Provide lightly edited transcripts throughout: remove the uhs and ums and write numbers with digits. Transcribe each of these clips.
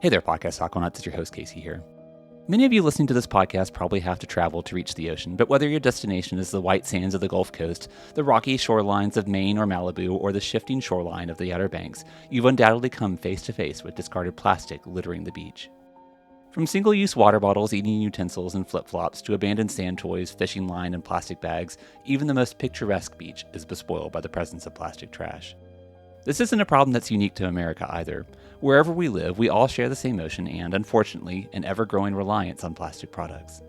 Hey there, Podcast Aquatic. It's your host, Casey here. Many of you listening to this podcast probably have to travel to reach the ocean, but whether your destination is the white sands of the Gulf Coast, the rocky shorelines of Maine or Malibu, or the shifting shoreline of the Outer Banks, you've undoubtedly come face to face with discarded plastic littering the beach. From single-use water bottles, eating utensils, and flip-flops to abandoned sand toys, fishing line, and plastic bags, even the most picturesque beach is bespoiled by the presence of plastic trash. This isn't a problem that's unique to America either. Wherever we live, we all share the same ocean and, unfortunately, an ever-growing reliance on plastic products.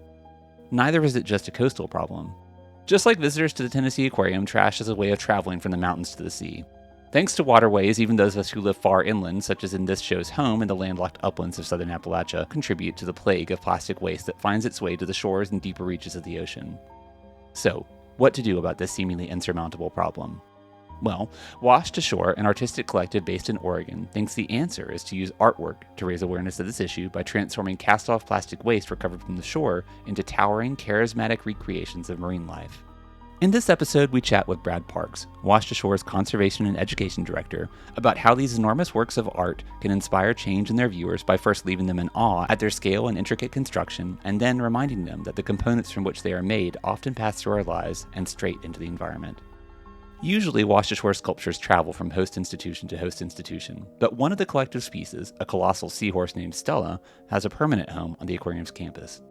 Neither is it just a coastal problem. Just like visitors to the Tennessee Aquarium, trash is a way of traveling from the mountains to the sea. Thanks to waterways, even those of us who live far inland, such as in this show's home in the landlocked uplands of southern Appalachia, contribute to the plague of plastic waste that finds its way to the shores and deeper reaches of the ocean. So, what to do about this seemingly insurmountable problem? Well, Washed Ashore, an artistic collective based in Oregon, thinks the answer is to use artwork to raise awareness of this issue by transforming cast-off plastic waste recovered from the shore into towering, charismatic recreations of marine life. In this episode, we chat with Brad Parks, Washed Ashore's Conservation and Education Director, about how these enormous works of art can inspire change in their viewers by first leaving them in awe at their scale and intricate construction, and then reminding them that the components from which they are made often pass through our lives and straight into the environment. Usually, Washed Ashore sculptures travel from host institution to host institution, but one of the collective's pieces, a colossal seahorse named Stella, has a permanent home on the aquarium's campus.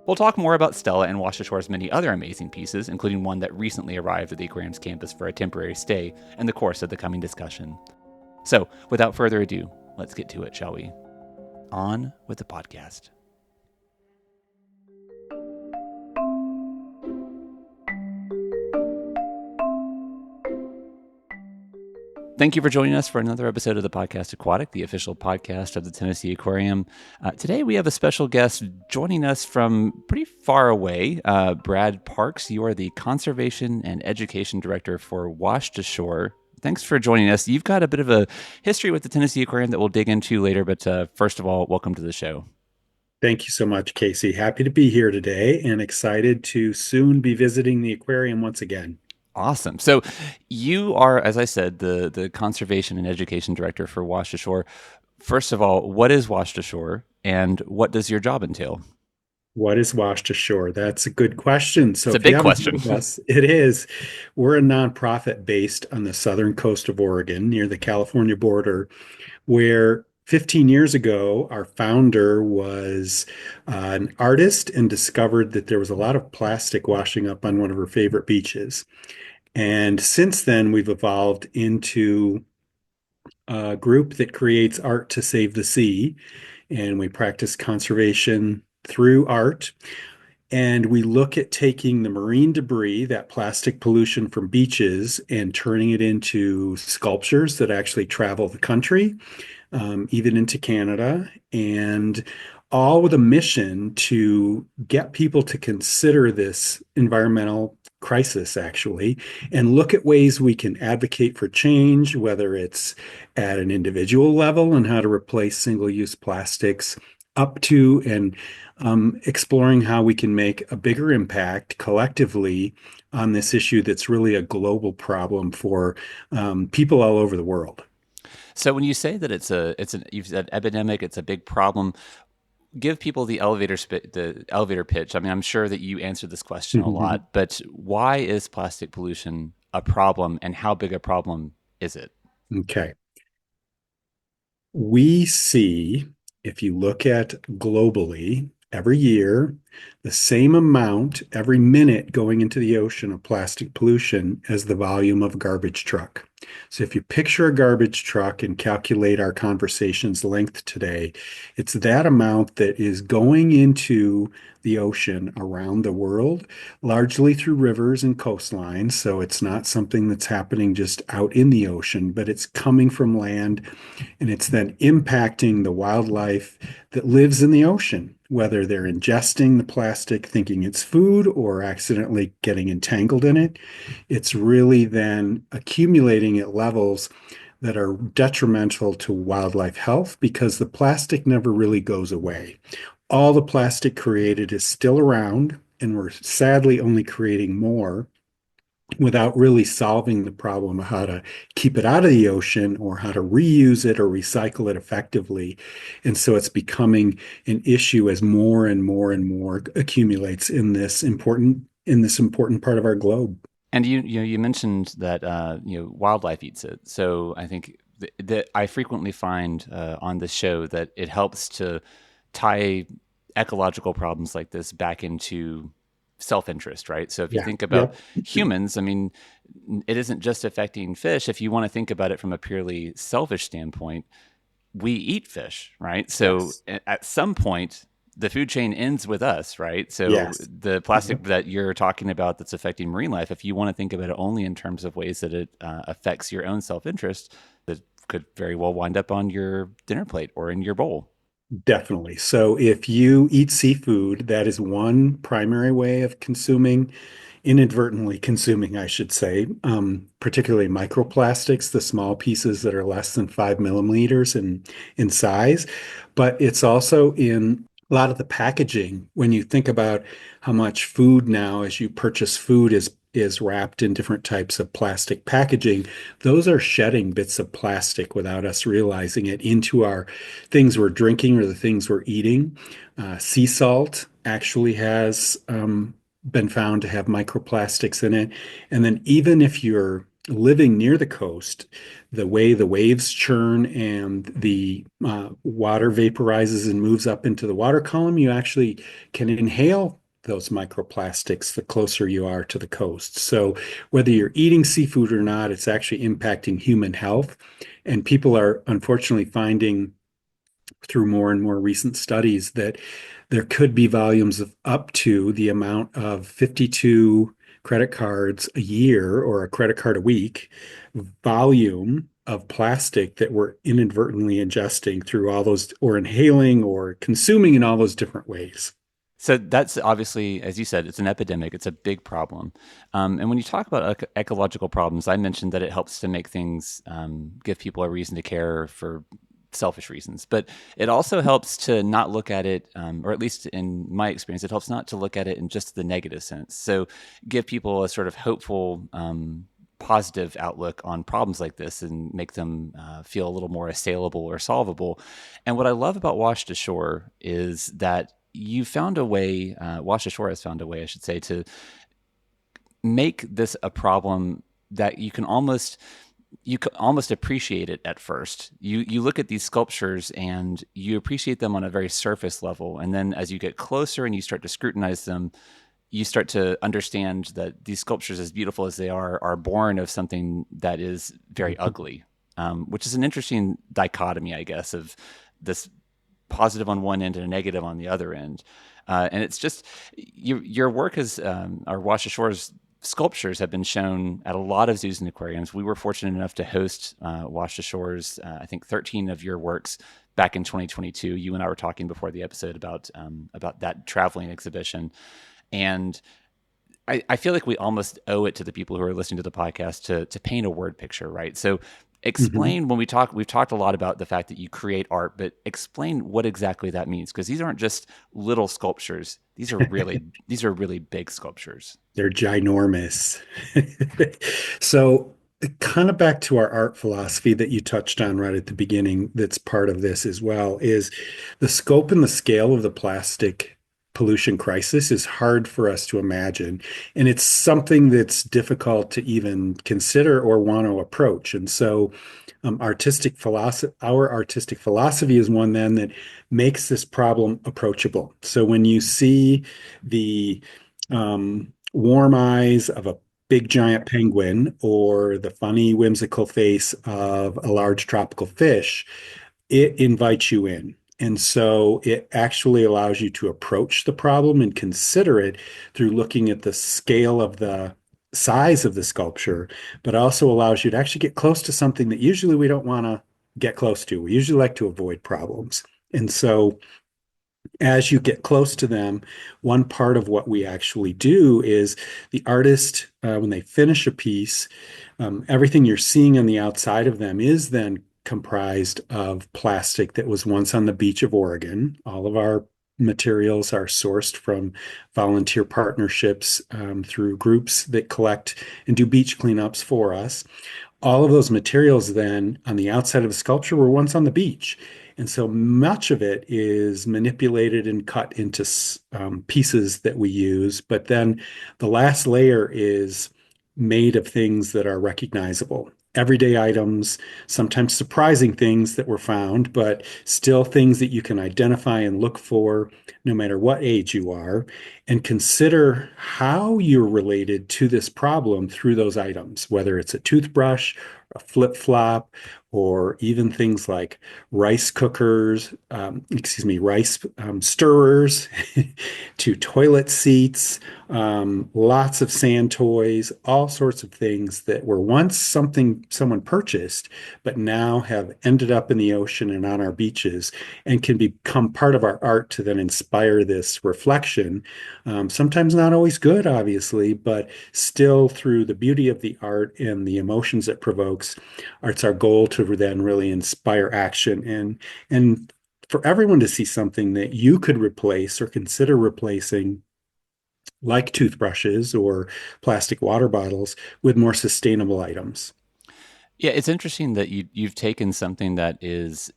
We'll talk more about Stella and Washed Ashore's many other amazing pieces, including one that recently arrived at the aquarium's campus for a temporary stay, in the course of the coming discussion. So, without further ado, let's get to it, shall we? On with the podcast. Thank you for joining us for another episode of the Podcast Aquatic, the official podcast of the Tennessee Aquarium. Today we have a special guest joining us from pretty far away, Brad Parks. You are the Conservation and Education Director for Washed Ashore. Thanks for joining us. You've got a bit of a history with the Tennessee Aquarium that we'll dig into later, but first of all, welcome to the show. Thank you so much, Casey. Happy to be here today and excited to soon be visiting the aquarium once again. Awesome. So you are, as I said, the Conservation and Education Director for Washed Ashore. First of all, what is Washed Ashore and what does your job entail? What is Washed Ashore? That's a good question. So It's a big question. It is. We're a nonprofit based on the southern coast of Oregon near the California border, where 15 years ago, our founder was an artist and discovered that there was a lot of plastic washing up on one of her favorite beaches. And since then, we've evolved into a group that creates art to save the sea. And we practice conservation through art. And we look at taking the marine debris, that plastic pollution from beaches, and turning it into sculptures that actually travel the country, even into Canada, and all with a mission to get people to consider this environmental crisis, actually, and look at ways we can advocate for change, whether it's at an individual level and how to replace single-use plastics, up to and exploring how we can make a bigger impact collectively on this issue that's really a global problem for people all over the world. So when you say that you've said epidemic, it's a big problem. Give people the elevator pitch. I mean, I'm sure that you answered this question a lot, but why is plastic pollution a problem and how big a problem is it? Okay. We see, if you look at globally, every year, the same amount every minute going into the ocean of plastic pollution as the volume of a garbage truck. So if you picture a garbage truck and calculate our conversation's length today, it's that amount that is going into the ocean around the world, largely through rivers and coastlines. So it's not something that's happening just out in the ocean, but it's coming from land, and it's then impacting the wildlife that lives in the ocean, whether they're ingesting the plastic thinking it's food or accidentally getting entangled in it. It's really then accumulating at levels that are detrimental to wildlife health because the plastic never really goes away. All the plastic created is still around, and we're sadly only creating more without really solving the problem of how to keep it out of the ocean or how to reuse it or recycle it effectively. And so it's becoming an issue as more and more and more accumulates in this important part of our globe. And you mentioned that wildlife eats it. So I think that I frequently find on the show that it helps to tie ecological problems like this back into self-interest, right? So if you Yeah. think about Yep. humans, I mean, it isn't just affecting fish. If you want to think about it from a purely selfish standpoint, we eat fish, right? So Yes. at some point, the food chain ends with us, right? So Yes. the plastic that you're talking about that's affecting marine life, if you want to think about it only in terms of ways that it affects your own self-interest, that could very well wind up on your dinner plate or in your bowl. Definitely. So if you eat seafood, that is one primary way of inadvertently consuming, I should say, particularly microplastics, the small pieces that are less than 5 millimeters in size. But it's also in a lot of the packaging. When you think about how much food now, as you purchase food, is wrapped in different types of plastic packaging, those are shedding bits of plastic without us realizing it into our things we're drinking or the things we're eating. Sea salt actually has been found to have microplastics in it. And then even if you're living near the coast, the way the waves churn and the water vaporizes and moves up into the water column, you actually can inhale those microplastics the closer you are to the coast. So whether you're eating seafood or not, it's actually impacting human health. And people are unfortunately finding through more and more recent studies that there could be volumes of up to the amount of 52 credit cards a year or a credit card a week volume of plastic that we're inadvertently ingesting through all those or inhaling or consuming in all those different ways. So that's obviously, as you said, it's an epidemic. It's a big problem. And when you talk about ecological problems, I mentioned that it helps to make things, give people a reason to care for selfish reasons. But it also helps to not look at it, or at least in my experience, it helps not to look at it in just the negative sense. So give people a sort of hopeful, positive outlook on problems like this and make them feel a little more assailable or solvable. And what I love about Washed Ashore is that you found a way, Washed Ashore has found a way, I should say, to make this a problem that you can almost appreciate it at first. You look at these sculptures and you appreciate them on a very surface level, and then as you get closer and you start to scrutinize them, you start to understand that these sculptures, as beautiful as they are born of something that is very ugly, which is an interesting dichotomy, I guess, of this positive on one end and a negative on the other end. And it's just your work has, or Wash Ashore's sculptures have been shown at a lot of zoos and aquariums. We were fortunate enough to host Wash Ashore's, I think, 13 of your works back in 2022. You and I were talking before the episode about that traveling exhibition, and I feel like we almost owe it to the people who are listening to the podcast to paint a word picture, right? So Mhm. explain when we've talked a lot about the fact that you create art, but explain what exactly that means, because these aren't just little sculptures. These are really big sculptures. They're ginormous. So, kind of back to our art philosophy that you touched on right at the beginning, that's part of this as well, is the scope and the scale of the plastic pollution crisis is hard for us to imagine. And it's something that's difficult to even consider or want to approach. And so, our artistic philosophy is one then that makes this problem approachable. So when you see the warm eyes of a big giant penguin or the funny, whimsical face of a large tropical fish, it invites you in. And so it actually allows you to approach the problem and consider it through looking at the scale of the size of the sculpture, but also allows you to actually get close to something that usually we don't want to get close to. We usually like to avoid problems. And so as you get close to them, one part of what we actually do is the artist, when they finish a piece, everything you're seeing on the outside of them is then comprised of plastic that was once on the beach of Oregon. All of our materials are sourced from volunteer partnerships through groups that collect and do beach cleanups for us. All of those materials then on the outside of the sculpture were once on the beach. And so much of it is manipulated and cut into pieces that we use. But then the last layer is made of things that are recognizable. Everyday items, sometimes surprising things that were found, but still things that you can identify and look for no matter what age you are, and consider how you're related to this problem through those items, whether it's a toothbrush, a flip-flop, or even things like rice cookers, rice stirrers, to toilet seats, lots of sand toys, all sorts of things that were once something someone purchased, but now have ended up in the ocean and on our beaches and can become part of our art to then inspire this reflection. Sometimes not always good, obviously, but still through the beauty of the art and the emotions it provokes, it's our goal to then really inspire action and for everyone to see something that you could replace or consider replacing, like toothbrushes or plastic water bottles, with more sustainable items. Yeah, it's interesting that you've taken something that is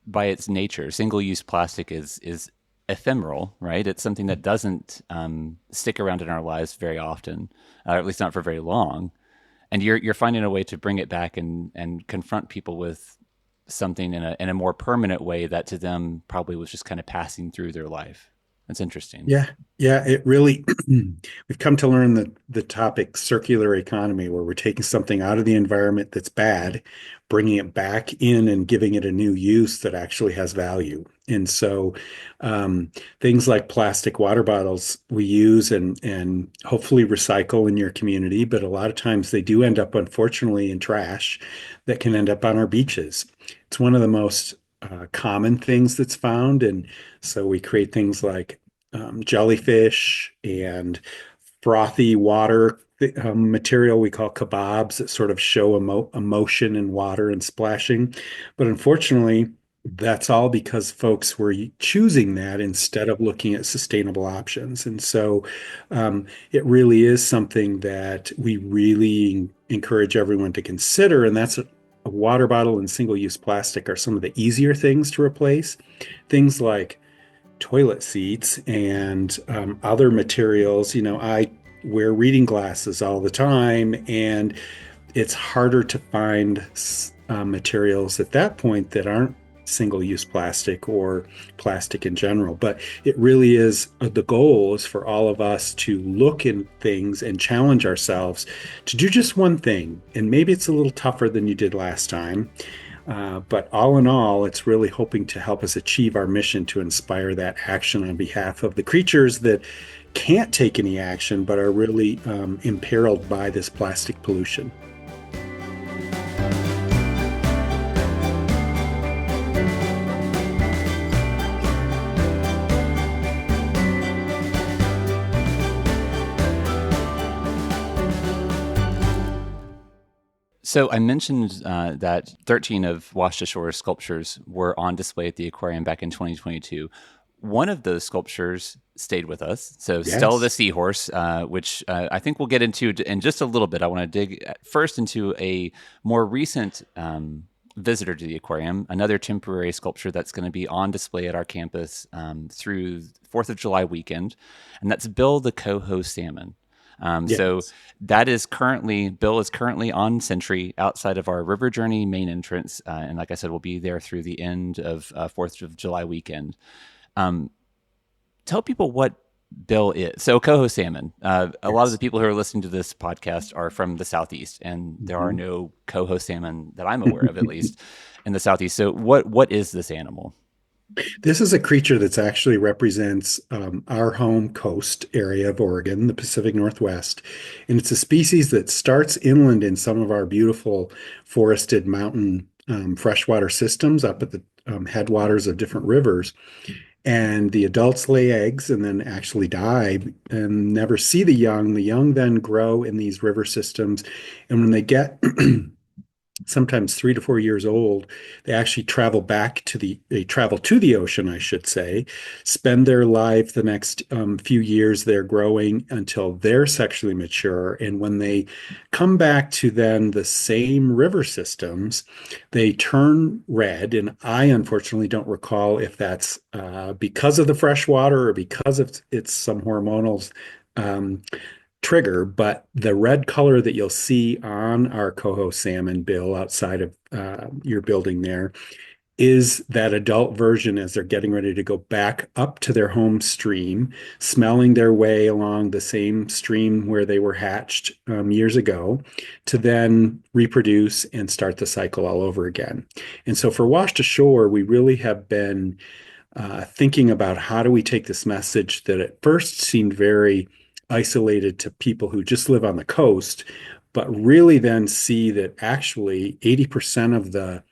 by its nature, single-use plastic is ephemeral, right? It's something that doesn't stick around in our lives very often, or at least not for very long. And you're finding a way to bring it back and confront people with something in a more permanent way that to them probably was just kind of passing through their life. That's interesting. Yeah, yeah, it really, we've come to learn the topic circular economy, where we're taking something out of the environment that's bad, bringing it back in and giving it a new use that actually has value. And so things like plastic water bottles we use and hopefully recycle in your community, but a lot of times they do end up, unfortunately, in trash that can end up on our beaches. It's one of the most common things that's found. And so we create things like jellyfish and frothy water material we call kebabs that sort of show emotion in water and splashing. But unfortunately, that's all because folks were choosing that instead of looking at sustainable options. And so it really is something that we really encourage everyone to consider. And that's a water bottle and single-use plastic are some of the easier things to replace. Things like toilet seats and other materials. I wear reading glasses all the time, and it's harder to find materials at that point that aren't single-use plastic or plastic in general. But it really is the goal is for all of us to look in things and challenge ourselves to do just one thing. And maybe it's a little tougher than you did last time. But all in all, it's really hoping to help us achieve our mission to inspire that action on behalf of the creatures that can't take any action but are really imperiled by this plastic pollution. So I mentioned that 13 of Washed Ashore sculptures were on display at the aquarium back in 2022. One of those sculptures stayed with us. So Stella the Yes. Seahorse, which I think we'll get into in just a little bit. I want to dig first into a more recent visitor to the aquarium, another temporary sculpture that's going to be on display at our campus through 4th of July weekend, and that's Bill the coho salmon. So Yes. that is Bill is currently on sentry outside of our River Journey main entrance. And like I said, we'll be there through the end of 4th of July weekend. Um, Tell people what Bill is. So coho salmon. A lot of the Yes. people who are listening to this podcast are from the Southeast, and there are Mhm. no coho salmon that I'm aware of, at least in the Southeast. So what is this animal? This is a creature that's actually represents our home coast area of Oregon, the Pacific Northwest. And it's a species that starts inland in some of our beautiful forested mountain freshwater systems up at the headwaters of different rivers. And the adults lay eggs and then actually die and never see the young. The young then grow in these river systems. And when they get sometimes 3 to 4 years old. They actually they travel to the ocean, I should say, spend their life the next few years there growing until they're sexually mature. And when they come back to then the same river systems, they turn red. And I unfortunately don't recall if that's because of the fresh water or because of it's some hormonal um, trigger, but the red color that you'll see on our coho salmon, Bill, outside of your building there, is that adult version as they're getting ready to go back up to their home stream, smelling their way along the same stream where they were hatched years ago, to then reproduce and start the cycle all over again. And so for Washed Ashore, we really have been thinking about how do we take this message that at first seemed very isolated to people who just live on the coast, but really then see that actually 80% of the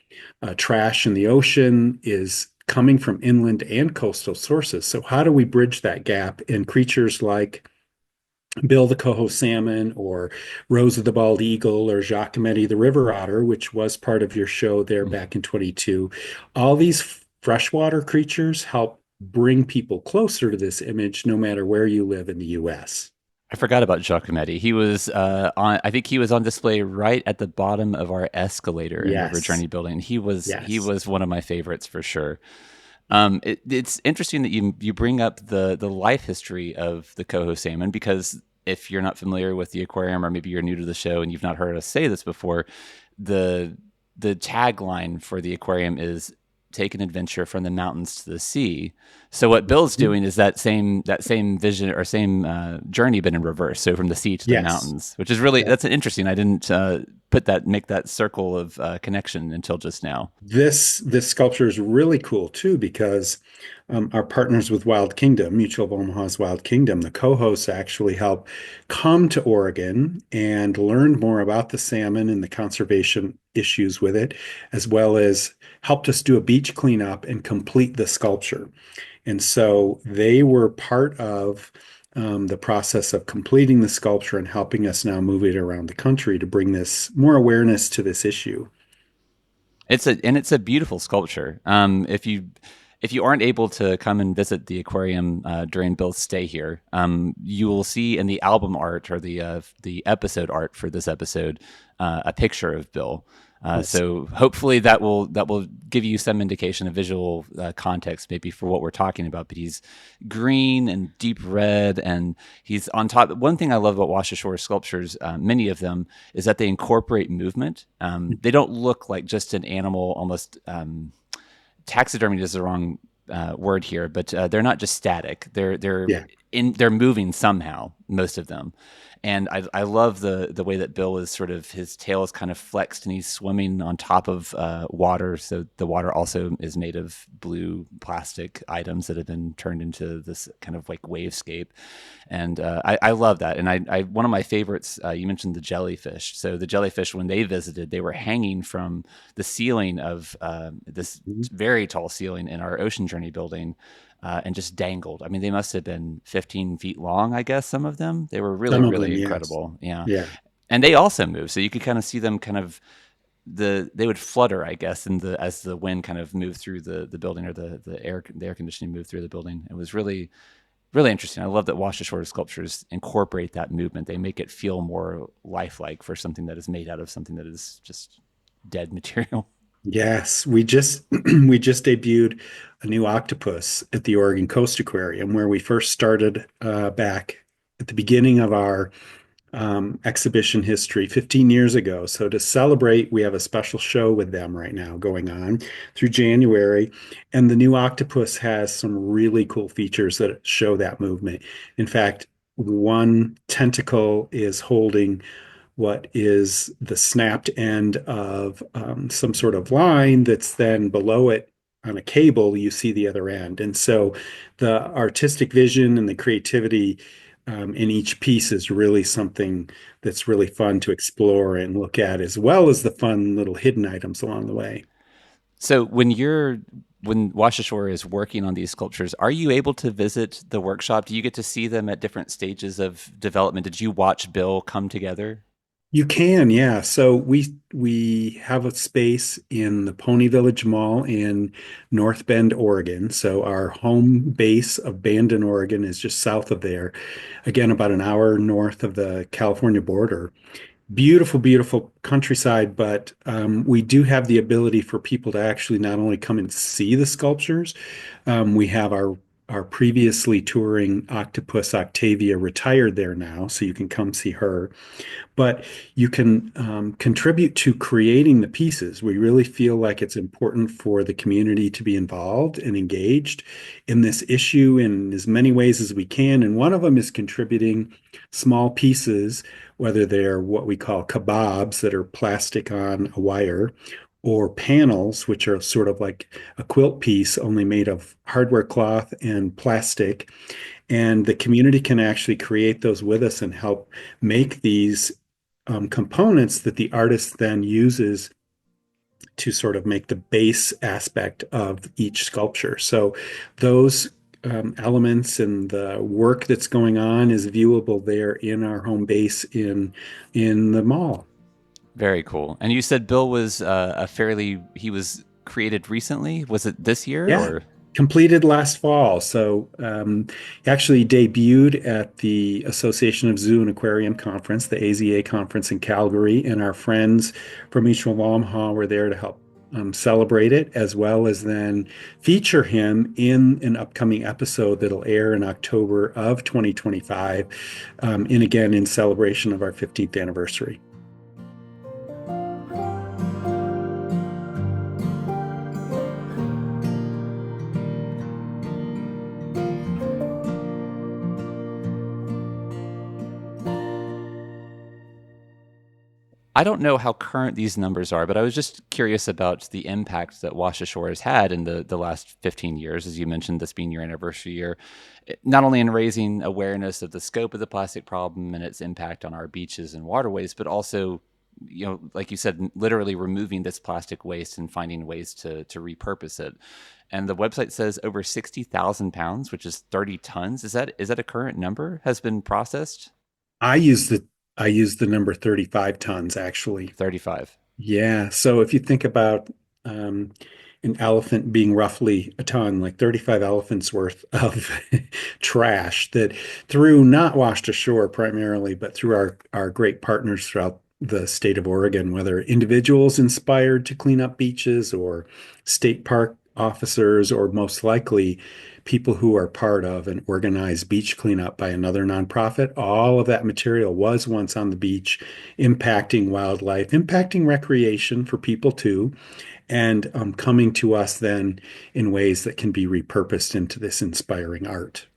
trash in the ocean is coming from inland and coastal sources. So, how do we bridge that gap? And creatures like Bill the coho salmon or Rose of the bald eagle or Giacometti the river otter, which was part of your show there back in 22, all these freshwater creatures help bring people closer to this image no matter where you live in the US. I forgot about Giacometti. He was on. I think he was on display right at the bottom of our escalator in River Yes. Journey Building. He Yes. was one of my favorites for sure. It's interesting that you bring up the life history of the coho salmon, because if you're not familiar with the aquarium, or maybe you're new to the show and you've not heard us say this before, the the tagline for the aquarium is "Take an adventure from the mountains to the sea." So what Bill's doing is that same vision or same journey, but in reverse. So from the sea to the Yes. mountains, which is really Yeah. that's interesting. I didn't make that circle of connection until just now. This sculpture is really cool too because our partners with Wild Kingdom, Mutual of Omaha's Wild Kingdom, the co-hosts actually help come to Oregon and learn more about the salmon and the conservation issues with it, as well as helped us do a beach cleanup and complete the sculpture. And so they were part of the process of completing the sculpture and helping us now move it around the country to bring this more awareness to this issue. It's a beautiful sculpture. If you aren't able to come and visit the aquarium during Bill's stay here, you will see in the album art or the episode art for this episode a picture of Bill. Yes. So hopefully that will give you some indication of visual context, maybe for what we're talking about. But he's green and deep red, and he's on top. One thing I love about Washed Ashore sculptures, many of them, is that they incorporate movement. They don't look like just an animal, almost. Taxidermy is the wrong word here, but they're not just static. Yeah. They're moving somehow, most of them. And I love the way that Bill is sort of, his tail is kind of flexed and he's swimming on top of water. So the water also is made of blue plastic items that have been turned into this kind of like wavescape. And I love that. And one of my favorites, you mentioned the jellyfish. So the jellyfish, when they visited, they were hanging from the ceiling of this very tall ceiling in our Ocean Journey building, and just dangled. I mean, they must have been 15 feet long, I guess, some of them. They were really, Some of them, really yes. incredible. Yeah. Yeah. And they also move. So you could kind of see them kind of, they would flutter, I guess, as the wind kind of moved through the building, or the air conditioning moved through the building. It was really, really interesting. I love that Washed Ashore sculptures incorporate that movement. They make it feel more lifelike for something that is made out of something that is just dead material. Yes, we just we just debuted a new octopus at the Oregon Coast Aquarium where we first started back at the beginning of our exhibition history 15 years ago. So to celebrate, we have a special show with them right now going on through January. And the new octopus has some really cool features that show that movement. In fact, one tentacle is holding what is the snapped end of some sort of line that's then below it on a cable, you see the other end. And so the artistic vision and the creativity in each piece is really something that's really fun to explore and look at, as well as the fun little hidden items along the way. So when Wash Ashore is working on these sculptures, are you able to visit the workshop? Do you get to see them at different stages of development? Did you watch Bill come together? You can, yeah. So we have a space in the Pony Village Mall in North Bend, Oregon. So our home base of Bandon, Oregon is just south of there. Again, about an hour north of the California border. Beautiful, beautiful countryside, but we do have the ability for people to actually not only come and see the sculptures. We have our previously touring octopus Octavia retired there now, so you can come see her, but you can contribute to creating the pieces. We really feel like it's important for the community to be involved and engaged in this issue in as many ways as we can. And one of them is contributing small pieces, whether they're what we call kebabs that are plastic on a wire, or panels, which are sort of like a quilt piece only made of hardware cloth and plastic. And the community can actually create those with us and help make these components that the artist then uses to sort of make the base aspect of each sculpture. So those elements and the work that's going on is viewable there in our home base in the mall. Very cool. And you said Bill was he was created recently. Was it this year Yeah, or? completed last fall. So actually debuted at the Association of Zoo and Aquarium Conference, the AZA conference in Calgary, and our friends from East Walmha were there to help celebrate it, as well as then feature him in an upcoming episode that'll air in October of 2025, and again in celebration of our 15th anniversary. I don't know how current these numbers are, but I was just curious about the impact that Washed Ashore has had in the last 15 years, as you mentioned, this being your anniversary year, not only in raising awareness of the scope of the plastic problem and its impact on our beaches and waterways, but also, like you said, literally removing this plastic waste and finding ways to repurpose it. And the website says over 60,000 pounds, which is 30 tons. Is that a current number, has been processed? I use the I use the number 35 tons actually. 35. Yeah. So if you think about um, an elephant being roughly a ton, like 35 elephants worth of trash that through not washed ashore primarily, but through our great partners throughout the state of Oregon, whether individuals inspired to clean up beaches or state park officers, or most likely people who are part of an organized beach cleanup by another nonprofit, all of that material was once on the beach impacting wildlife, impacting recreation for people too, and coming to us then in ways that can be repurposed into this inspiring art.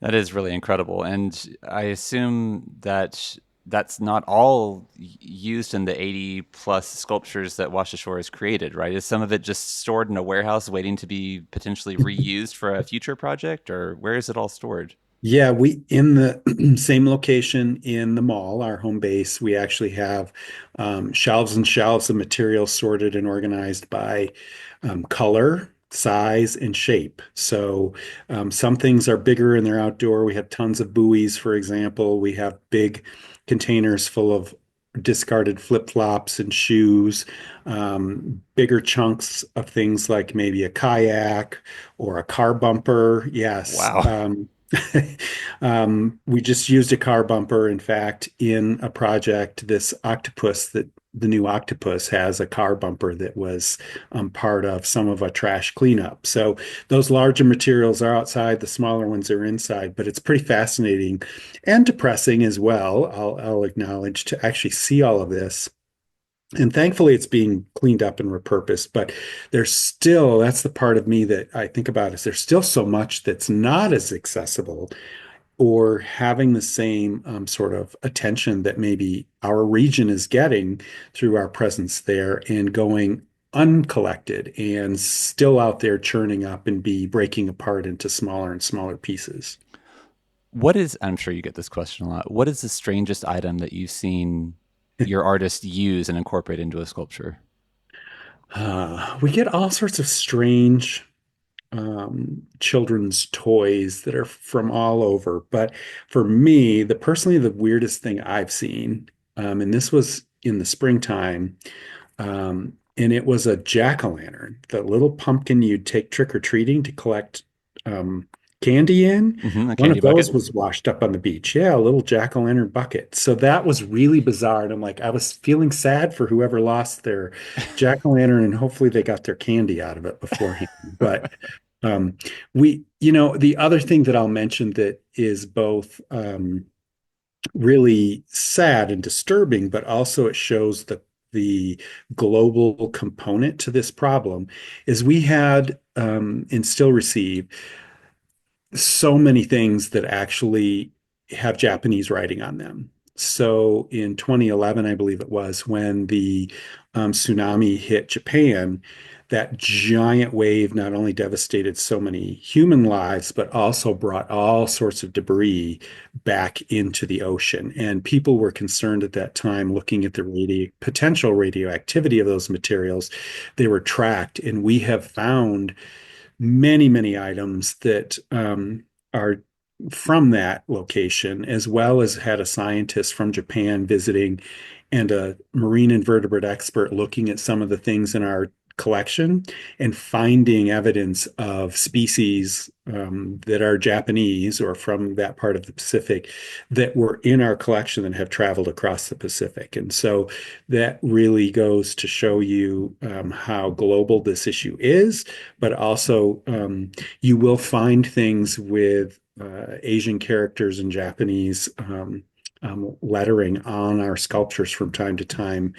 That is really incredible. And I assume that that's not all used in the 80 plus sculptures that Wash Ashore has created, right? Is some of it just stored in a warehouse waiting to be potentially reused for a future project, or where is it all stored? Yeah, we in the same location in the mall, our home base, we actually have shelves and shelves of materials sorted and organized by color, size, and shape. So some things are bigger and they're outdoor. We have tons of buoys, for example. We have big containers full of discarded flip-flops and shoes, bigger chunks of things like maybe a kayak or a car bumper. Yes. Wow. We just used a car bumper, in fact, in a project. This octopus that the new octopus has a car bumper that was part of some of a trash cleanup. So those larger materials are outside, the smaller ones are inside, but it's pretty fascinating and depressing as well. I'll acknowledge to actually see all of this. And thankfully, it's being cleaned up and repurposed. But there's still, that's the part of me that I think about is there's still so much that's not as accessible or having the same sort of attention that maybe our region is getting through our presence there and going uncollected and still out there churning up and be breaking apart into smaller and smaller pieces. I'm sure you get this question a lot. What is the strangest item that you've seen your artist use and incorporate into a sculpture? We get all sorts of strange children's toys that are from all over. But for me, the weirdest thing I've seen and this was in the springtime. And it was a jack-o'-lantern, the little pumpkin you'd take trick-or-treating to collect um, candy in. Hmm, a One candy of those bucket. was washed up on the beach. Yeah, a little jack-o'-lantern bucket. So that was really bizarre. And I'm like, I was feeling sad for whoever lost their jack-o'-lantern, and hopefully they got their candy out of it beforehand. But the other thing that I'll mention that is both really sad and disturbing, but also it shows the global component to this problem is we had and still receive so many things that actually have Japanese writing on them. So in 2011, I believe it was, when the tsunami hit Japan, that giant wave not only devastated so many human lives, but also brought all sorts of debris back into the ocean. And people were concerned at that time, looking at the potential radioactivity of those materials. They were tracked, and we have found many, many items that are from that location, as well as had a scientist from Japan visiting and a marine invertebrate expert looking at some of the things in our collection and finding evidence of species that are Japanese or from that part of the Pacific that were in our collection and have traveled across the Pacific. And so that really goes to show you how global this issue is, but also you will find things with Asian characters and Japanese lettering on our sculptures from time to time,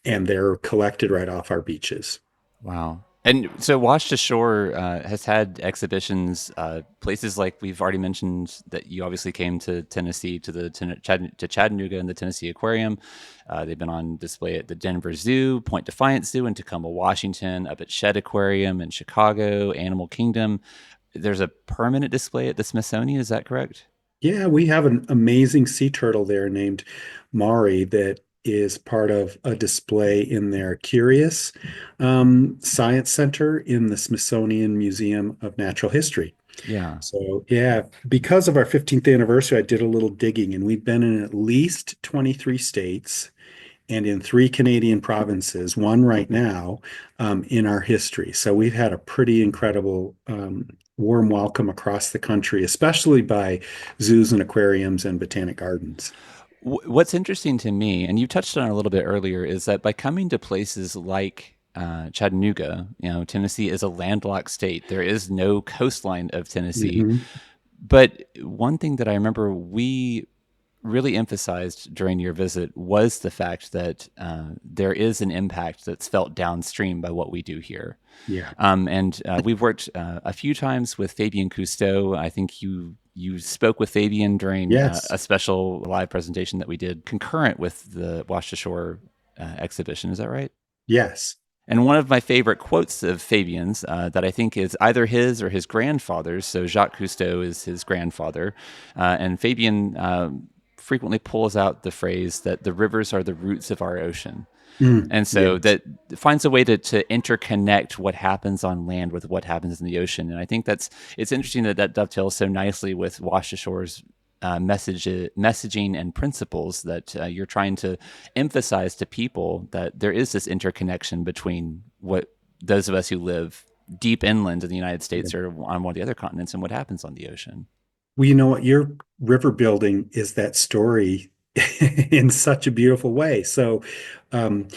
and they're collected right off our beaches. Wow. And so Washed Ashore has had exhibitions, places like we've already mentioned that you obviously came to Tennessee, to to Chattanooga and the Tennessee Aquarium. They've been on display at the Denver Zoo, Point Defiance Zoo in Tacoma, Washington, up at Shedd Aquarium in Chicago, Animal Kingdom. There's a permanent display at the Smithsonian. Is that correct? Yeah, we have an amazing sea turtle there named Mari that is part of a display in their Curious Science Center in the Smithsonian Museum of Natural History. Yeah. So, yeah, because of our 15th anniversary, I did a little digging, and we've been in at least 23 states and in three Canadian provinces, one right now, in our history. So we've had a pretty incredible warm welcome across the country, especially by zoos and aquariums and botanic gardens. What's interesting to me, and you touched on it a little bit earlier, is that by coming to places like Chattanooga, Tennessee is a landlocked state. There is no coastline of Tennessee. Mhm. But one thing that I remember we really emphasized during your visit was the fact that there is an impact that's felt downstream by what we do here. Yeah. And we've worked a few times with Fabian Cousteau. I think you spoke with Fabian during Yes. a special live presentation that we did concurrent with the Washed Ashore exhibition. Is that right? Yes. And one of my favorite quotes of Fabian's that I think is either his or his grandfather's. So Jacques Cousteau is his grandfather, and Fabian frequently pulls out the phrase that the rivers are the roots of our ocean. And so Yes. that finds a way to interconnect what happens on land with what happens in the ocean. And I think it's interesting that that dovetails so nicely with Washed Ashore's messaging and principles that you're trying to emphasize to people that there is this interconnection between what those of us who live deep inland in the United Yeah. States or on one of the other continents and what happens on the ocean. Well, you know what? Your river building is that story in such a beautiful way. So, um,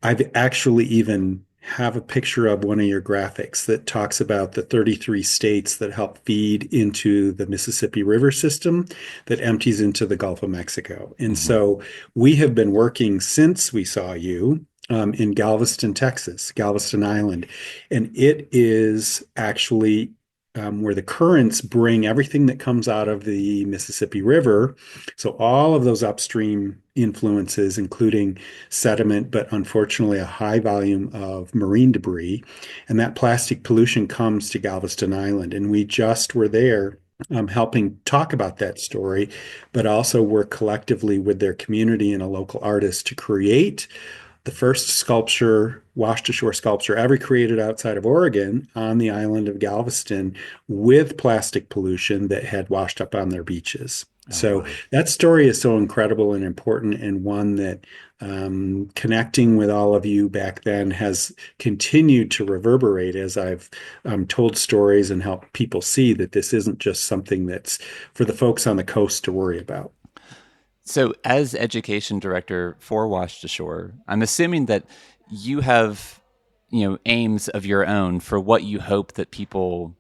I've actually even have a picture of one of your graphics that talks about the 33 states that help feed into the Mississippi River system that empties into the Gulf of Mexico. And Hmm. so we have been working since we saw you in Galveston, Texas, Galveston Island. And it is actually where the currents bring everything that comes out of the Mississippi River. So all of those upstream influences, including sediment, but unfortunately a high volume of marine debris. And that plastic pollution comes to Galveston Island. And we just were there helping talk about that story, but also work collectively with their community and a local artist to create the first sculpture, washed ashore sculpture ever created outside of Oregon on the island of Galveston with plastic pollution that had washed up on their beaches. Oh, So wow. that story is so incredible and important, and one that connecting with all of you back then has continued to reverberate as I've told stories and helped people see that this isn't just something that's for the folks on the coast to worry about. So, as education director for Washed Ashore, I'm assuming that you have, aims of your own for what you hope that people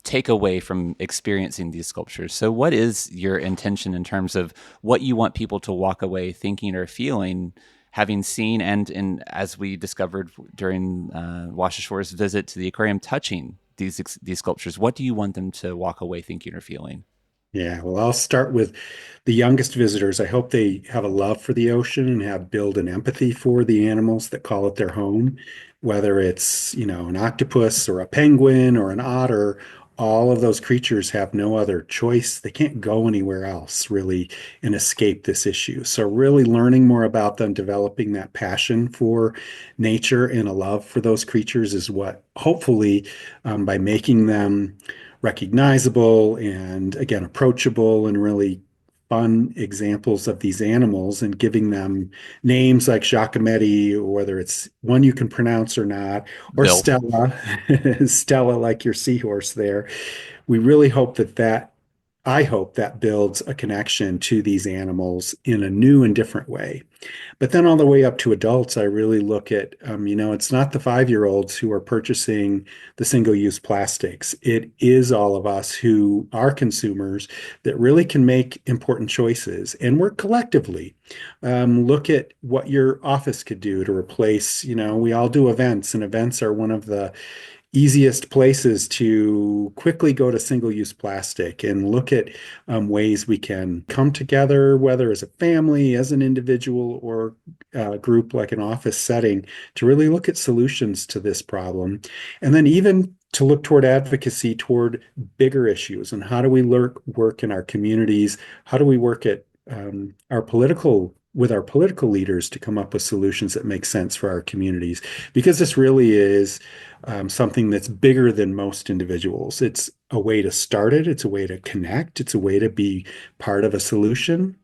take away from experiencing these sculptures. So, what is your intention in terms of what you want people to walk away thinking or feeling, having seen and as we discovered during Washed Ashore's visit to the aquarium, touching these sculptures? What do you want them to walk away thinking or feeling? Yeah, well, I'll start with the youngest visitors. I hope they have a love for the ocean and have build an empathy for the animals that call it their home, whether it's, an octopus or a penguin or an otter. All of those creatures have no other choice. They can't go anywhere else really and escape this issue. So really learning more about them, developing that passion for nature and a love for those creatures is what hopefully by making them recognizable and again approachable and really fun examples of these animals and giving them names like Giacometti, whether it's one you can pronounce or not, or Bill. Stella, Stella like your seahorse there. We really hope that I hope that builds a connection to these animals in a new and different way. But then all the way up to adults, I really look at, it's not the 5-year-olds who are purchasing the single-use plastics. It is all of us who are consumers that really can make important choices and work collectively. Look at what your office could do to replace, we all do events, and events are one of the easiest places to quickly go to single-use plastic and look at ways we can come together, whether as a family, as an individual, or a group like an office setting, to really look at solutions to this problem. And then even to look toward advocacy toward bigger issues and how do we work in our communities? How do we work at with our political leaders to come up with solutions that make sense for our communities? Because this really is something that's bigger than most individuals. It's a way to start it, it's a way to connect, it's a way to be part of a solution.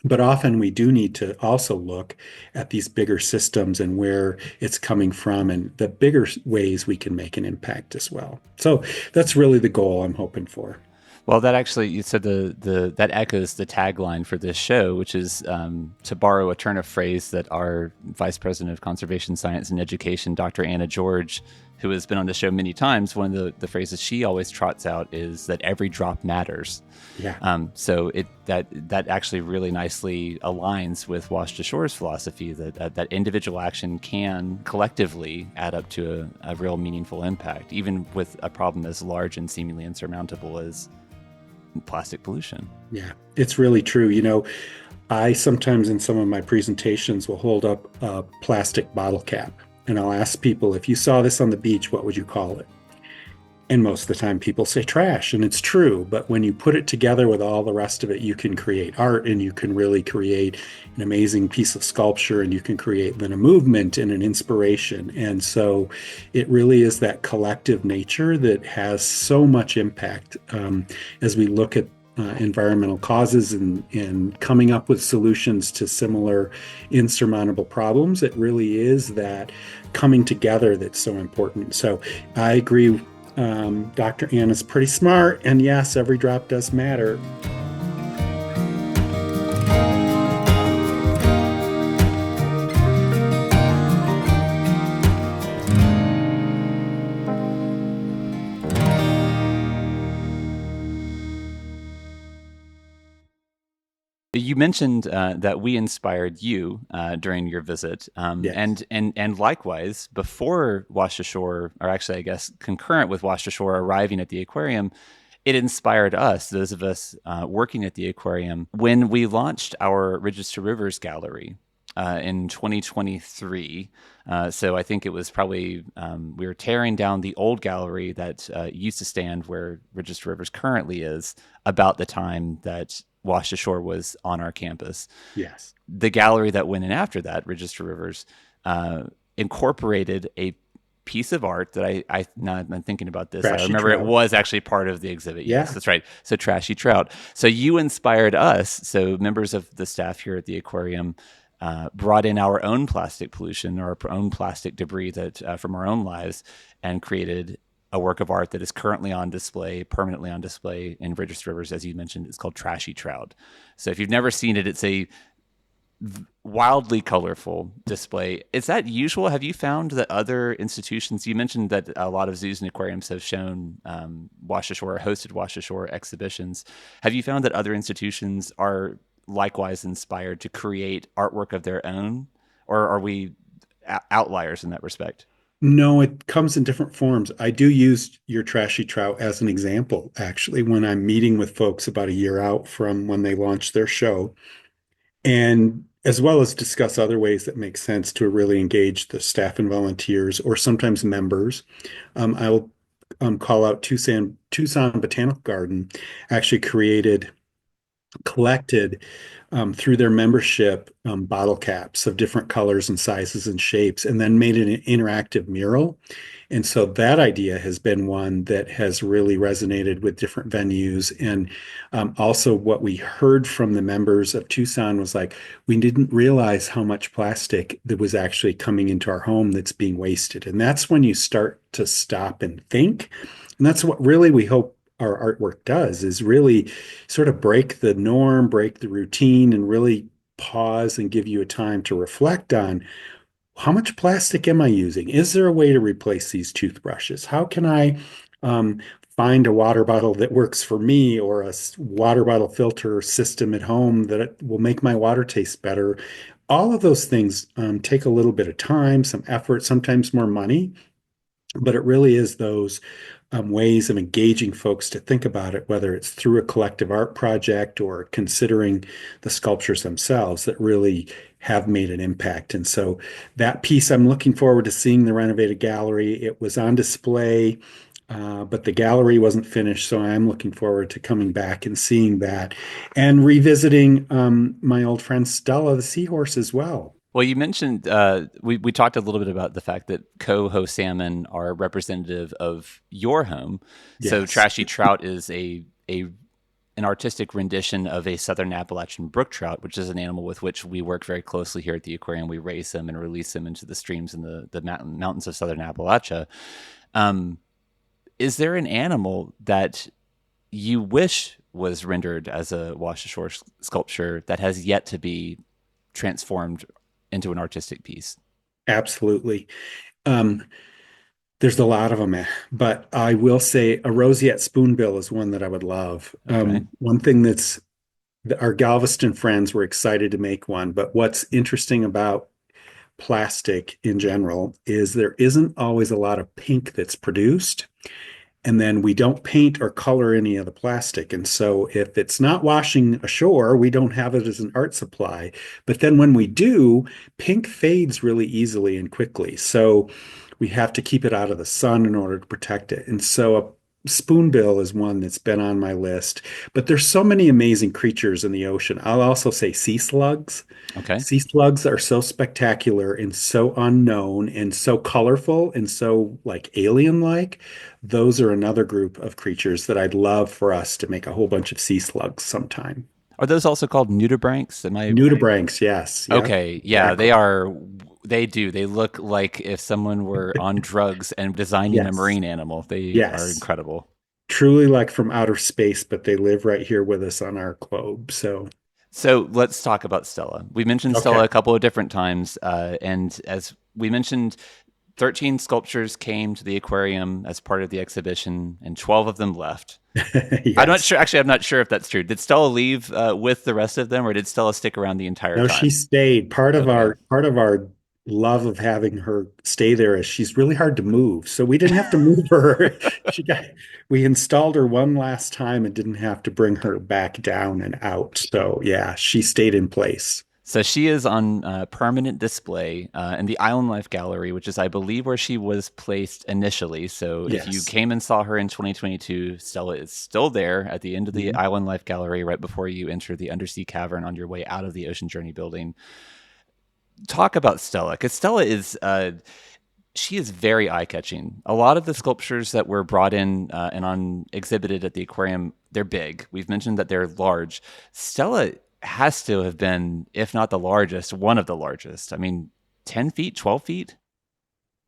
But often we do need to also look at these bigger systems and where it's coming from and the bigger ways we can make an impact as well. So that's really the goal I'm hoping for. Well, that actually, you said the that echoes the tagline for this show, which is to borrow a turn of phrase that our Vice President of Conservation Science and Education, Dr. Anna George, who has been on the show many times, one of the phrases she always trots out is that every drop matters. Yeah. So that actually really nicely aligns with Washed Ashore's philosophy that individual action can collectively add up to a real meaningful impact, even with a problem as large and seemingly insurmountable as plastic pollution. Yeah, it's really true. I sometimes in some of my presentations will hold up a plastic bottle cap and I'll ask people, if you saw this on the beach, what would you call it? And most of the time people say trash, and it's true. But when you put it together with all the rest of it, you can create art and you can really create an amazing piece of sculpture and you can create then a movement and an inspiration. And so it really is that collective nature that has so much impact as we look at environmental causes and coming up with solutions to similar insurmountable problems. It really is that coming together that's so important. So I agree. Dr. Ann is pretty smart, and yes, every drop does matter. You mentioned that we inspired you during your visit, Yes. and likewise before Washed Ashore, or actually, I guess concurrent with Washed Ashore arriving at the aquarium, it inspired us, those of us working at the aquarium, when we launched our Ridges to Rivers gallery in 2023. So I think it was probably we were tearing down the old gallery that used to stand where Ridges to Rivers currently is about the time that Washed Ashore was on our campus. Yes. The gallery that went in after that, Ridges to Rivers, incorporated a piece of art that now that I'm thinking about this, I Trashy remember it trout. was actually part of the exhibit. Yes, Yeah. that's right. So Trashy Trout. So you inspired us. So members of the staff here at the aquarium brought in our own plastic pollution or our own plastic debris that from our own lives and created a work of art that is currently on display, permanently on display in Regis Rivers, as you mentioned. It's called Trashy Trout. So if you've never seen it, it's a wildly colorful display. Is that usual? Have you found that other institutions, you mentioned that a lot of zoos and aquariums have shown Washed Ashore, hosted Washed Ashore exhibitions. Have you found that other institutions are likewise inspired to create artwork of their own? Or are we outliers in that respect? No, it comes in different forms. I do use your trashy trout as an example, actually, when I'm meeting with folks about a year out from when they launch their show, and as well as discuss other ways that make sense to really engage the staff and volunteers or sometimes members. I'll call out Tucson Botanical Garden actually collected through their membership bottle caps of different colors and sizes and shapes, and then made an interactive mural. And so that idea has been one that has really resonated with different venues. And also, what we heard from the members of Tucson was like, we didn't realize how much plastic that was actually coming into our home that's being wasted. And that's when you start to stop and think. And that's what really we hope our artwork does, is really sort of break the norm, break the routine, and really pause and give you a time to reflect on how much plastic am I using? Is there a way to replace these toothbrushes? How can I um, find a water bottle that works for me, or a water bottle filter system at home that will make my water taste better? All of those things take a little bit of time, some effort, sometimes more money, but it really is those ways of engaging folks to think about it, whether it's through a collective art project or considering the sculptures themselves, that really have made an impact. And so that piece, I'm looking forward to seeing the renovated gallery. It was on display, but the gallery wasn't finished. So I'm looking forward to coming back and seeing that and revisiting my old friend Stella the seahorse as well. Well, you mentioned we talked a little bit about the fact that coho salmon are representative of your home. So Yes. Trashy Trout is a an artistic rendition of a southern Appalachian brook trout, which is an animal with which we work very closely here at the aquarium. We raise them and release them into the streams in the mountains of southern Appalachia. Um, is there an animal that you wish was rendered as a wash ashore sculpture that has yet to be transformed into an artistic piece? Absolutely. Um, there's a lot of them, but I will say a roseate spoonbill is one that I would love. Okay. One thing our Galveston friends were excited to make one, but what's interesting about plastic in general is there isn't always a lot of pink that's produced. And then we don't paint or color any of the plastic. And so if it's not washing ashore, we don't have it as an art supply. But then when we do, pink fades really easily and quickly. So we have to keep it out of the sun in order to protect it. And so a spoonbill is one that's been on my list. But there's so many amazing creatures in the ocean. I'll also say sea slugs. Okay. Sea slugs are so spectacular and so unknown and so colorful and so like alien-like. Those are another group of creatures that I'd love for us to make a whole bunch of sea slugs sometime. Are those also called nudibranchs? Am I Nudibranchs, yes. Yep, okay? Yeah, they exactly. are. They do. They look like if someone were on drugs and designing a Yes. marine animal. They are Yes. incredible. Truly like from outer space, but they live right here with us on our globe. So, So let's talk about Stella. We mentioned Stella okay. a couple of different times, and as we mentioned, 13 sculptures came to the aquarium as part of the exhibition, and 12 of them left. I'm not Yes. sure. Actually, I'm not sure if that's true. Did Stella leave with the rest of them, or did Stella stick around the entire No, she time? stayed. Okay. Part of our love of having her stay there is she's really hard to move. So we didn't have to move her. She got We installed her one last time and didn't have to bring her back down and out. So yeah, she stayed in place. So she is on permanent display in the Island Life Gallery, which is, I believe, where she was placed initially. So if you Yes. came and saw her in 2022, Stella is still there at the end of the Mhm. Island Life Gallery, right before you enter the undersea cavern on your way out of the Ocean Journey building. Talk about Stella, because Stella is She is very eye-catching. A lot of the sculptures that were brought in and on exhibited at the aquarium, they're big. We've mentioned that they're large. Stella has to have been, if not the largest, one of the largest. I mean, 10 feet, 12 feet?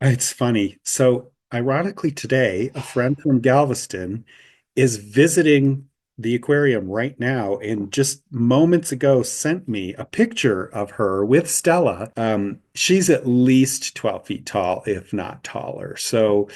It's funny. So, ironically, today, a friend from Galveston is visiting the aquarium right now and just moments ago sent me a picture of her with Stella. She's at least 12 feet tall, if not taller. So,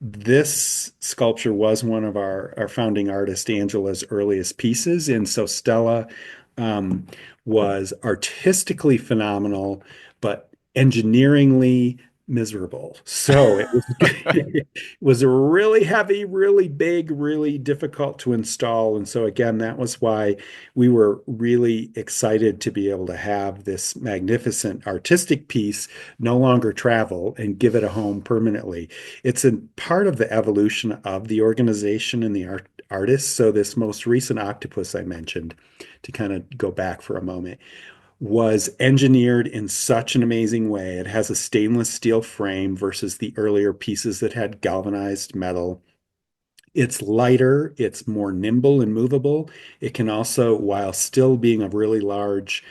this sculpture was one of our founding artist, Angela's earliest pieces. And so, Stella um, was artistically phenomenal, but engineeringly miserable. So it was it was really heavy, really big, really difficult to install. And so again, that was why we were really excited to be able to have this magnificent artistic piece no longer travel and give it a home permanently. It's a part of the evolution of the organization and the artists. So this most recent octopus I mentioned, to kind of go back for a moment, was engineered in such an amazing way. It has a stainless steel frame versus the earlier pieces that had galvanized metal. It's lighter, it's more nimble and movable. It can also, while still being a really large,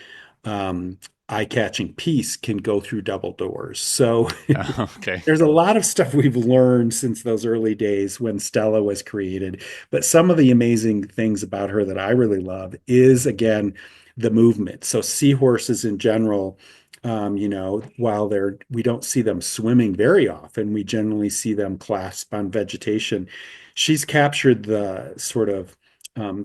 um, eye-catching piece, can go through double doors. So Okay. there's a lot of stuff we've learned since those early days when Stella was created. But some of the amazing things about her that I really love is, again, the movement. So seahorses in general, while we don't see them swimming very often, we generally see them clasped on vegetation. She's captured the sort of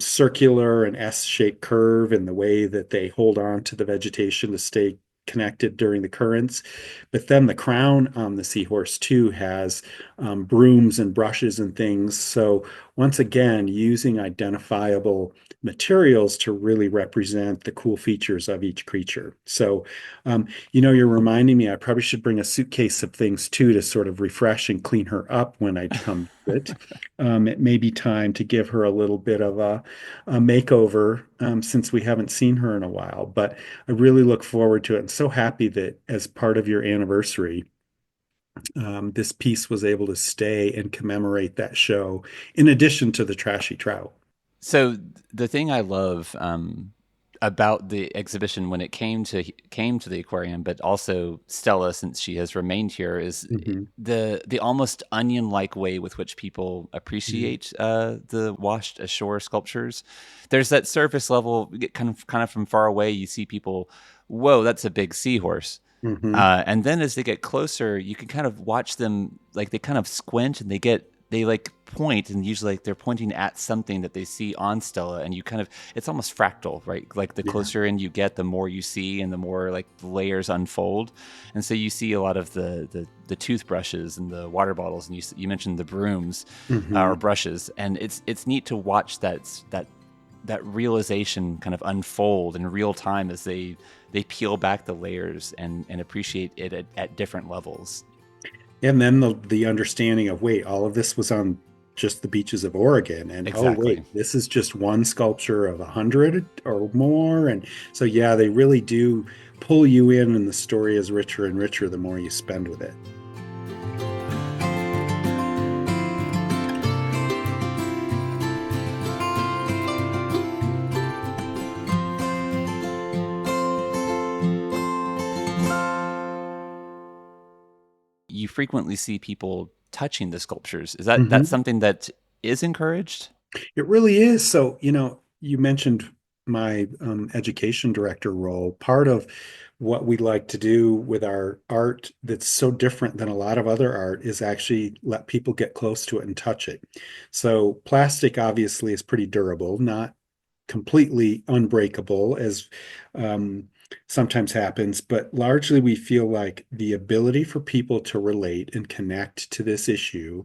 circular and S-shaped curve in the way that they hold on to the vegetation to stay connected during the currents. But then the crown on the seahorse too has brooms and brushes and things. So once again, using identifiable materials to really represent the cool features of each creature. So, you're reminding me I probably should bring a suitcase of things too to sort of refresh and clean her up when I come to it. It may be time to give her a little bit of a makeover since we haven't seen her in a while. But I really look forward to it. And so happy that as part of your anniversary, this piece was able to stay and commemorate that show, in addition to the trashy trout. So the thing I love about the exhibition when it came to the aquarium, but also Stella, since she has remained here, is Mhm. the almost onion-like way with which people Mhm. appreciate the washed ashore sculptures. There's that surface level, kind of from far away, you see people, whoa, that's a big seahorse. Mhm. And then as they get closer, you can kind of watch them, like they kind of squint and they like point, and usually like they're pointing at something that they see on Stella, and you kind of, it's almost fractal, right? Like the Yeah. closer in you get, the more you see and the more like the layers unfold. And so you see a lot of the toothbrushes and the water bottles, and you mentioned the brooms or Mhm. brushes, and it's neat to watch that realization kind of unfold in real time as they peel back the layers and appreciate it at different levels. And then the understanding of, wait, all of this was on just the beaches of Oregon, and oh Exactly. wait, this is just one sculpture of 100 or more. And so yeah, they really do pull you in, and the story is richer and richer the more you spend with it. You frequently see people touching the sculptures. Is that Mhm. something that is encouraged? It really is. So, you mentioned my education director role. Part of what we like to do with our art that's so different than a lot of other art is actually let people get close to it and touch it. So, plastic obviously is pretty durable, not completely unbreakable as um, sometimes happens, but largely we feel like the ability for people to relate and connect to this issue,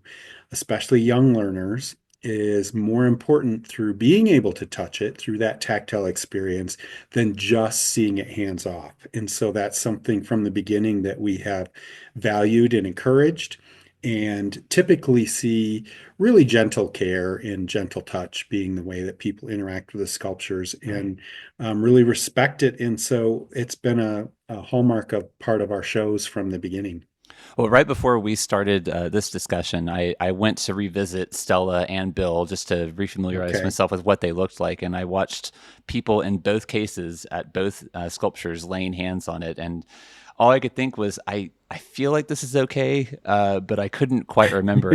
especially young learners, is more important through being able to touch it through that tactile experience than just seeing it hands off. And so that's something from the beginning that we have valued and encouraged, and typically see really gentle care and gentle touch being the way that people interact with the sculptures, and really respect it. And so it's been a hallmark of part of our shows from the beginning. Well, right before we started this discussion, I went to revisit Stella and Bill just to refamiliarize Okay. myself with what they looked like. And I watched people in both cases at both sculptures laying hands on it. And all I could think was, I feel like this is okay, but I couldn't quite remember.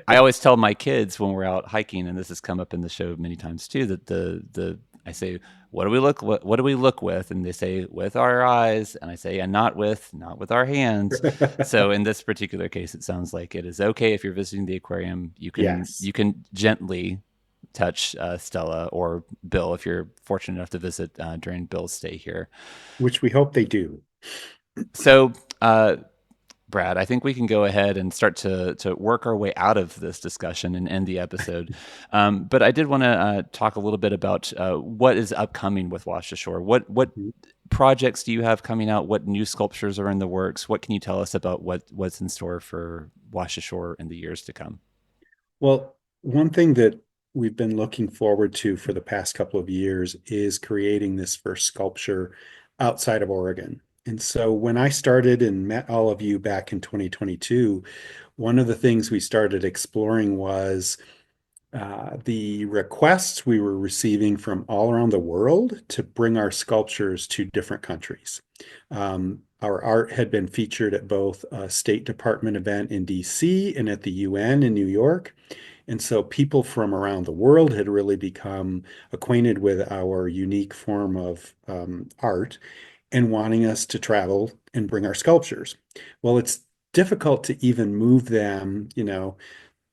I always tell my kids when we're out hiking, and this has come up in the show many times too, that I say, what do we look with? And they say, with our eyes. And I say, and not with our hands. So in this particular case, it sounds like it is okay if you're visiting the aquarium. Yes, You can gently touch Stella or Bill if you're fortunate enough to visit during Bill's stay here. which we hope they do. So, Brad, I think we can go ahead and start to work our way out of this discussion and end the episode. But I did want to talk a little bit about what is upcoming with Washed Ashore. What projects do you have coming out? What new sculptures are in the works? What can you tell us about what's in store for Washed Ashore in the years to come? Well, one thing that we've been looking forward to for the past couple of years is creating this first sculpture outside of Oregon. And so when I started and met all of you back in 2022, one of the things we started exploring was the requests we were receiving from all around the world to bring our sculptures to different countries. Our art had been featured at both a State Department event in DC and at the UN in New York. And so people from around the world had really become acquainted with our unique form of art and wanting us to travel and bring our sculptures. Well, it's difficult to even move them,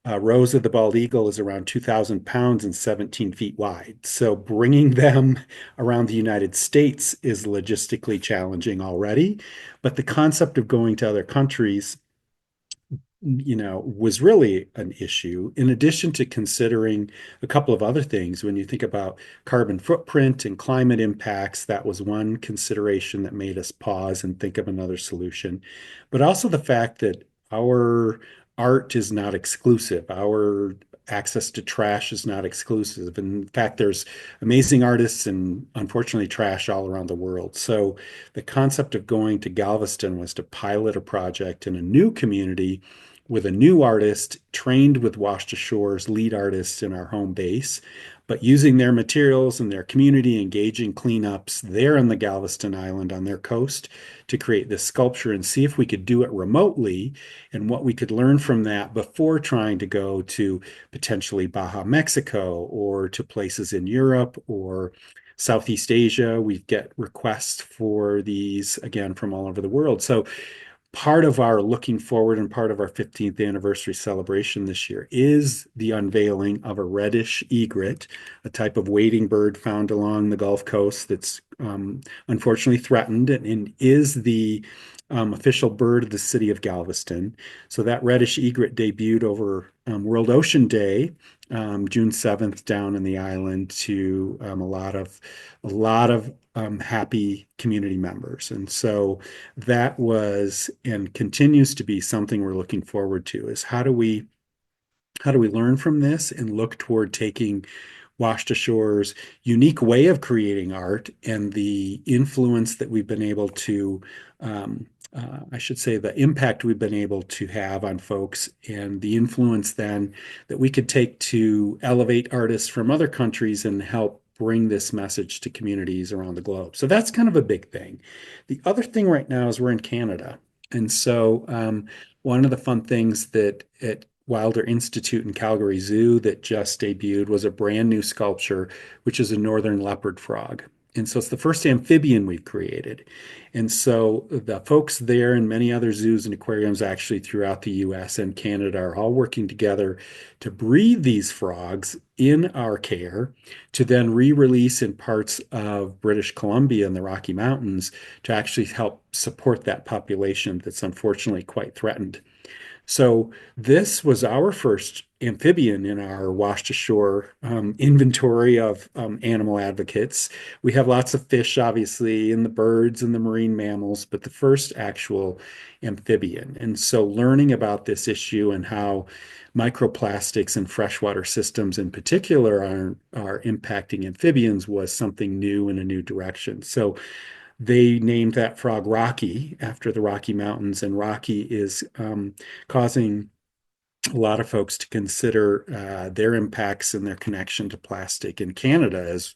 Rose of the Bald Eagle is around 2,000 pounds and 17 feet wide. So bringing them around the United States is logistically challenging already. But the concept of going to other countries was really an issue, in addition to considering a couple of other things. When you think about carbon footprint and climate impacts, that was one consideration that made us pause and think of another solution. But also the fact that our art is not exclusive. Our access to trash is not exclusive. In fact, there's amazing artists and unfortunately trash all around the world. So the concept of going to Galveston was to pilot a project in a new community with a new artist trained with Washed Ashore's lead artists in our home base, but using their materials and their community engaging cleanups there on the Galveston Island on their coast to create this sculpture and see if we could do it remotely and what we could learn from that before trying to go to potentially Baja, Mexico, or to places in Europe or Southeast Asia. We get requests for these again from all over the world. So part of our looking forward and part of our 15th anniversary celebration this year is the unveiling of a reddish egret, a type of wading bird found along the Gulf Coast that's unfortunately threatened and is the official bird of the city of Galveston. So that reddish egret debuted over World Ocean Day, June 7th, down in the island to a lot of happy community members. And so that was and continues to be something we're looking forward to is how do we learn from this and look toward taking Washed Ashore's unique way of creating art and the influence that we've been able to, I should say, the impact we've been able to have on folks and the influence then that we could take to elevate artists from other countries and help bring this message to communities around the globe. So that's kind of a big thing. The other thing right now is we're in Canada. And so one of the fun things that at Wilder Institute and Calgary Zoo that just debuted was a brand new sculpture, which is a northern leopard frog. And so it's the first amphibian we've created. And so the folks there and many other zoos and aquariums actually throughout the US and Canada are all working together to breed these frogs in our care to then re-release in parts of British Columbia and the Rocky Mountains to actually help support that population that's unfortunately quite threatened. So this was our first amphibian in our washed ashore inventory of animal advocates. We have lots of fish, obviously, and the birds and the marine mammals, but the first actual amphibian. And so learning about this issue and how microplastics and freshwater systems in particular are impacting amphibians was something new in a new direction. So they named that frog Rocky after the Rocky Mountains, and Rocky is causing a lot of folks to consider their impacts and their connection to plastic in Canada as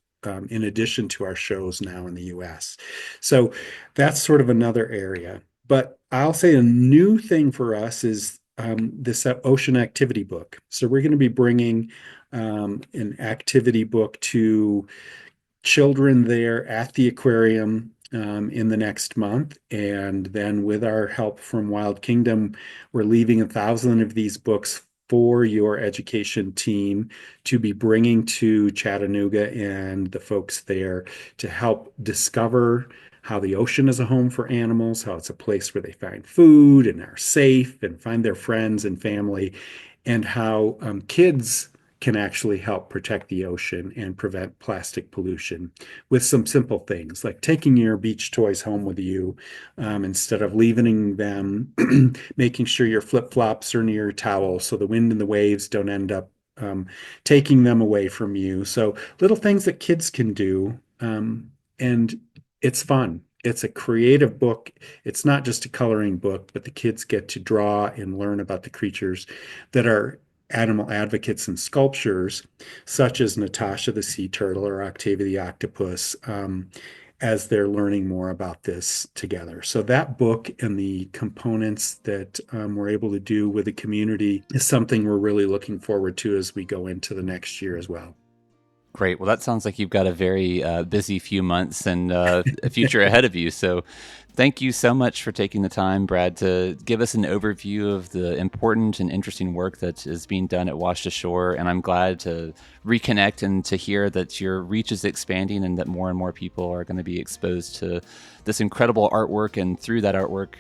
in addition to our shows now in the US. So that's sort of another area. But I'll say a new thing for us is this ocean activity book. So we're going to be bringing an activity book to children there at the aquarium in the next month. And then with our help from Wild Kingdom, we're leaving 1,000 of these books for your education team to be bringing to Chattanooga and the folks there to help discover how the ocean is a home for animals, how it's a place where they find food and are safe and find their friends and family, and how kids can actually help protect the ocean and prevent plastic pollution with some simple things like taking your beach toys home with you instead of leaving them, making sure your flip-flops are near your towel so the wind and the waves don't end up taking them away from you. So little things that kids can do, and it's fun. It's a creative book. It's not just a coloring book, but the kids get to draw and learn about the creatures that are animal advocates and sculptures, such as Natasha the sea turtle or Octavia the octopus, as they're learning more about this together. So that book and the components that we're able to do with the community is something we're really looking forward to as we go into the next year as well. Great. Well, that sounds like you've got a very busy few months and a future ahead of you. So thank you so much for taking the time, Brad, to give us an overview of the important and interesting work that is being done at Washed Ashore. And I'm glad to reconnect and to hear that your reach is expanding and that more and more people are going to be exposed to this incredible artwork, and through that artwork,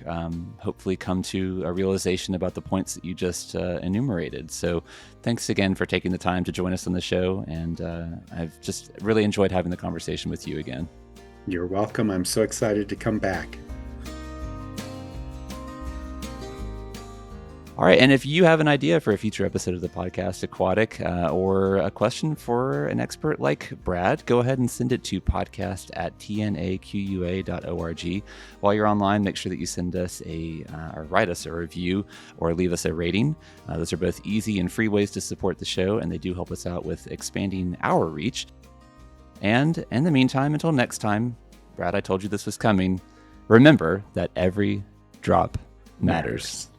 hopefully come to a realization about the points that you just enumerated. So thanks again for taking the time to join us on the show. And I've just really enjoyed having the conversation with you again. You're welcome. I'm so excited to come back. All right. And if you have an idea for a future episode of the Podcast Aquatic or a question for an expert like Brad, go ahead and send it to podcast@tnaqua.org. While you're online, make sure that you send us or write us a review or leave us a rating. Those are both easy and free ways to support the show, and they do help us out with expanding our reach. And in the meantime, until next time, Brad, I told you this was coming. Remember that every drop matters.